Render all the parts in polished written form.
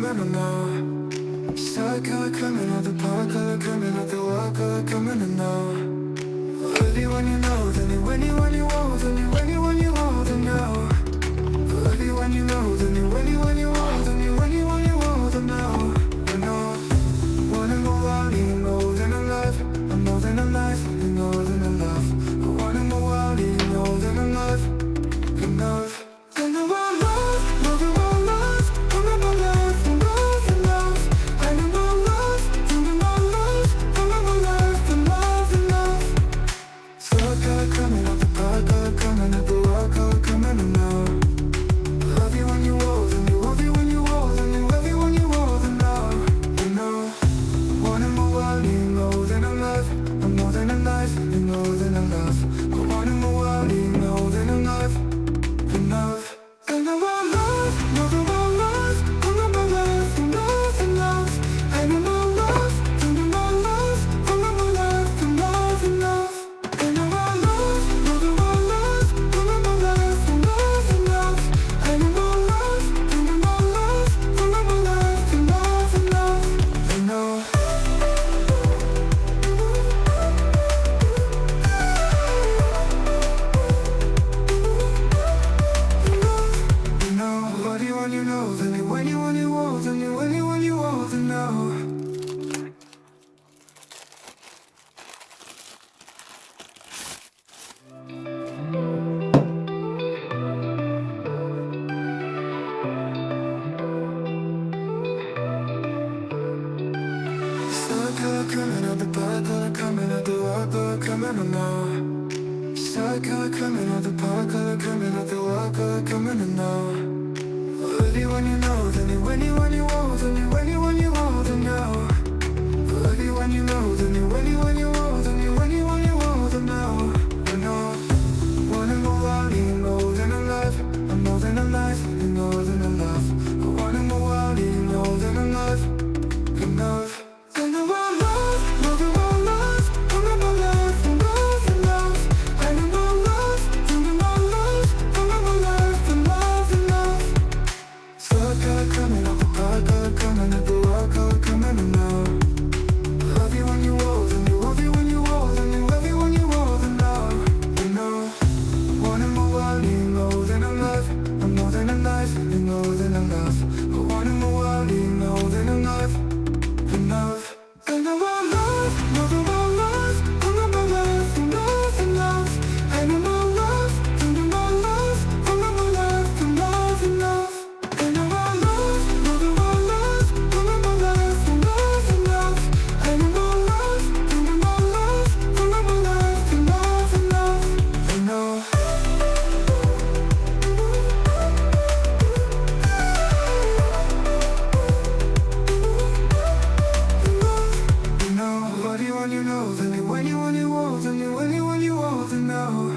criminal now. Psycho criminal, the park color criminal, the wild color criminal now. Everyone you know, then you anyone you want, then you anyone you want to know. Everyone you know, then you anyone you want, then you anyone you want to know. You know, wanna go out, you know, than alive. I'm more than alive, you know, than alive. I wanna go out, you know, than alive. Enough. Then the one love, know the one love. I'm in my life, I'm love, and love. I'm in my life, I'm in my life. I'm in my life, and love, and love. Sucker coming out the park, coming out the walk, coming out now. Love you when you old, and you love you when you old, and you love you when you old, and now. You know, wanna move out, you know, than alive. I'm more than alive, you know, than alive. I wanna move out, you know, than alive. Enough. And the one love, know the one love. I'm in my life, I'm love, and love. I'm in my life, I'm in my life. I'm in my life, and love, and love. And the one love, know the one love. I'm in my life, I'm love, and love. I'm in my life, I'm in my life. I'm in my life, and love, and love. You know. You know, what you want, you know, then you when you want, you want, then you when you want, you want to know. Sucker coming out the park, coming out the walk, coming out now. Sucker coming out the park, coming out the walk, coming out now. Everyone you know, then you anyone you want, then you anyone you want to know. Everyone you know, then you anyone you want, then you anyone you want to know. You know, wanna go out, you know, than alive. I'm more than alive, you know, than alive. I wanna go out, you know, than alive. Enough. Then the one love, know the one love. I'm in my life, I'm love, and love. I'm in my life, I'm in my life. I'm in my life, and love, and love. Sucker coming out the park, coming out the walk, coming out now. Love you when you old, and you love you when you old, and you love you when you old, and now. You know, wanna move out, you know, than alive. I'm more than alive, you know, than alive. I wanna move out, you know, than alive. Enough. And the one love, know the one love. I'm in my life, I'm love, and love. I'm in my life, I'm in my life. I'm in my life, and love, and love. And the one love, know the one love. I'm in my life, I'm love, and love. I'm in my life, I'm in my life. I'm in my life, and love, and love. You know. You know, what you want, you know, then you when you want, you want, then you anyone you want to know.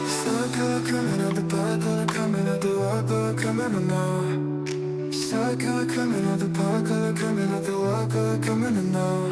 Sucker coming out the park, coming out the walk, coming out now. Sucker coming out the park, coming out the walk, coming out now.